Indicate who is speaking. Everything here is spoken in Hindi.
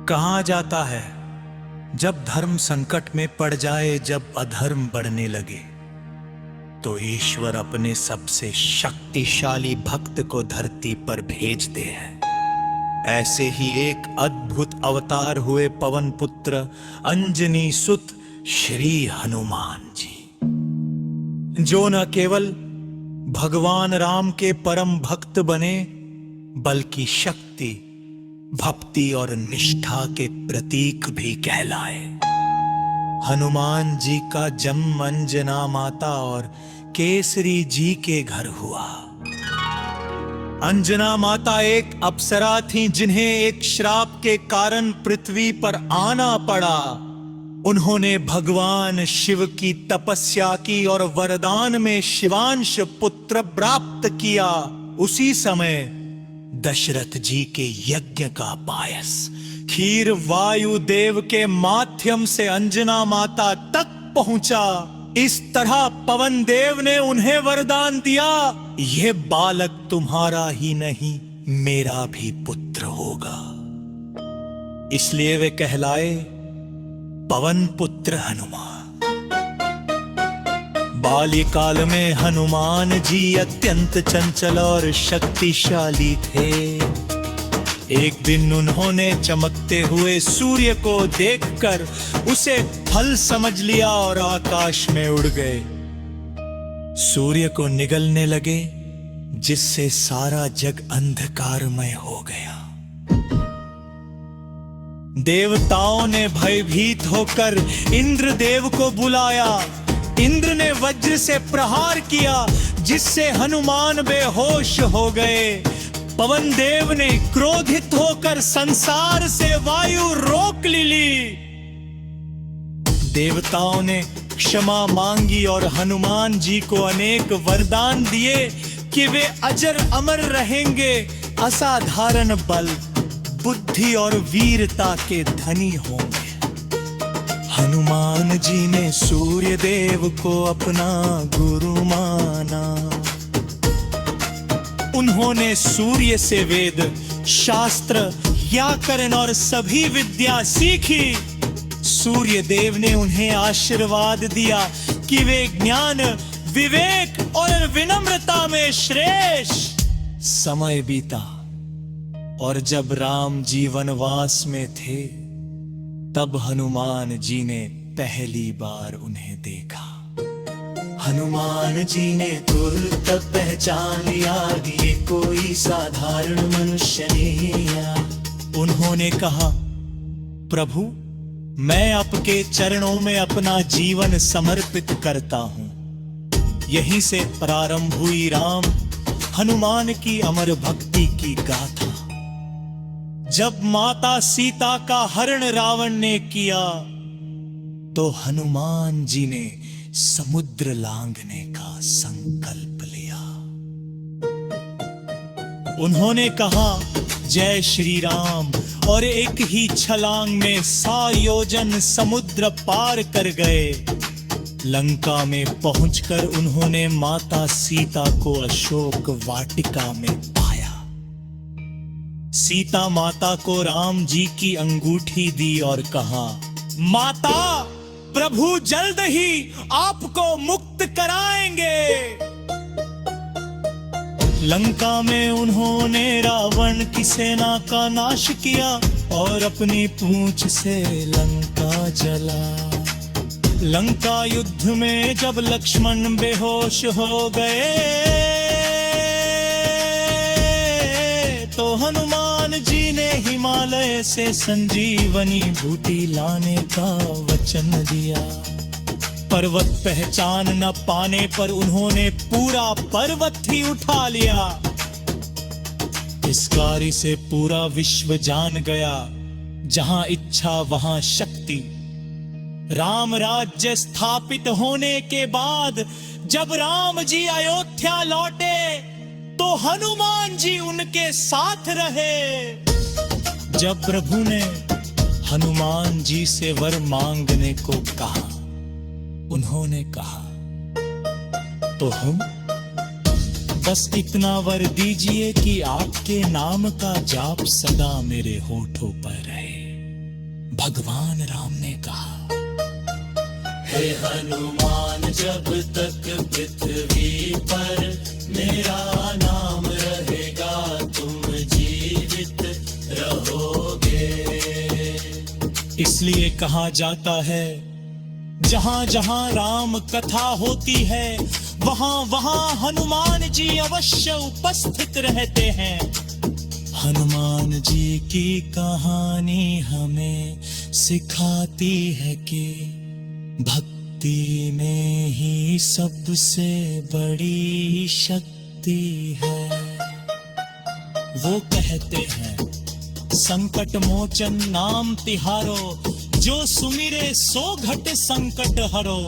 Speaker 1: कहा जाता है, जब धर्म संकट में पड़ जाए, जब अधर्म बढ़ने लगे, तो ईश्वर अपने सबसे शक्तिशाली भक्त को धरती पर भेजते हैं। ऐसे ही एक अद्भुत अवतार हुए पवन पुत्र अंजनी सुत श्री हनुमान जी, जो न केवल भगवान राम के परम भक्त बने, बल्कि शक्ति, भक्ति और निष्ठा के प्रतीक भी कहलाए। हनुमान जी का जन्म अंजना माता और केसरी जी के घर हुआ। अंजना माता एक अप्सरा थीं, जिन्हें एक श्राप के कारण पृथ्वी पर आना पड़ा। उन्होंने भगवान शिव की तपस्या की और वरदान में शिवांश पुत्र प्राप्त किया। उसी समय दशरथ जी के यज्ञ का पायस खीर वायु देव के माध्यम से अंजना माता तक पहुंचा। इस तरह पवन देव ने उन्हें वरदान दिया, यह बालक तुम्हारा ही नहीं, मेरा भी पुत्र होगा। इसलिए वे कहलाए पवन पुत्र हनुमान। बाल्यकाल में हनुमान जी अत्यंत चंचल और शक्तिशाली थे। एक दिन उन्होंने चमकते हुए सूर्य को देखकर उसे फल समझ लिया और आकाश में उड़ गए। सूर्य को निगलने लगे, जिससे सारा जग अंधकारमय हो गया। देवताओं ने भयभीत होकर इंद्रदेव को बुलाया। इंद्र ने वज्र से प्रहार किया, जिससे हनुमान बेहोश हो गए। पवन देव ने क्रोधित होकर संसार से वायु रोक ली। देवताओं ने क्षमा मांगी और हनुमान जी को अनेक वरदान दिए कि वे अजर अमर रहेंगे, असाधारण बल, बुद्धि और वीरता के धनी होंगे। हनुमान जी ने सूर्य देव को अपना गुरु माना। उन्होंने सूर्य से वेद, शास्त्र, व्याकरण और सभी विद्या सीखी। सूर्य देव ने उन्हें आशीर्वाद दिया कि वे ज्ञान, विवेक और विनम्रता में श्रेष्ठ। समय बीता और जब राम जी वनवास में थे, तब हनुमान जी ने पहली बार उन्हें देखा। हनुमान जी ने तुरंत पहचान लिया, ये कोई साधारण मनुष्य नहीं है। उन्होंने कहा, प्रभु, मैं आपके चरणों में अपना जीवन समर्पित करता हूं। यहीं से प्रारंभ हुई राम हनुमान की अमर भक्ति की गाथा। जब माता सीता का हरण रावण ने किया, तो हनुमान जी ने समुद्र लांघने का संकल्प लिया। उन्होंने कहा, जय श्री राम, और एक ही छलांग में 100 योजन समुद्र पार कर गए। लंका में पहुंचकर उन्होंने माता सीता को अशोक वाटिका में पाया। सीता माता को राम जी की अंगूठी दी और कहा, माता, प्रभु जल्द ही आपको मुक्त कराएंगे। लंका में उन्होंने रावण की सेना का नाश किया और अपनी पूंछ से लंका जला। लंका युद्ध में जब लक्ष्मण बेहोश हो गए, तो हनुमान जी ने हिमालय से संजीवनी बूटी लाने का वचन दिया। पर्वत पहचान न पाने पर उन्होंने पूरा पर्वत ही उठा लिया। इस कार्य से पूरा विश्व जान गया, जहां इच्छा वहां शक्ति। राम राज्य स्थापित होने के बाद जब राम जी अयोध्या लौटे, तो हनुमान जी उनके साथ रहे। जब प्रभु ने हनुमान जी से वर मांगने को कहा, उन्होंने कहा, तो हम बस इतना वर दीजिए कि आपके नाम का जाप सदा मेरे होठों पर रहे। भगवान राम ने कहा,
Speaker 2: हे हनुमान जब तक पृथ्वी पर मेरा नाम रहेगा तुम जीवित रहोगे।
Speaker 1: इसलिए कहा जाता है जहां जहां राम कथा होती है वहां वहां हनुमान जी अवश्य उपस्थित रहते हैं। हनुमान जी की कहानी हमें सिखाती है कि भक्ति में ही सबसे बड़ी शक्ति है। वो कहते हैं संकट मोचन नाम तिहारो, जो सुमिरे सो घट संकट हरो।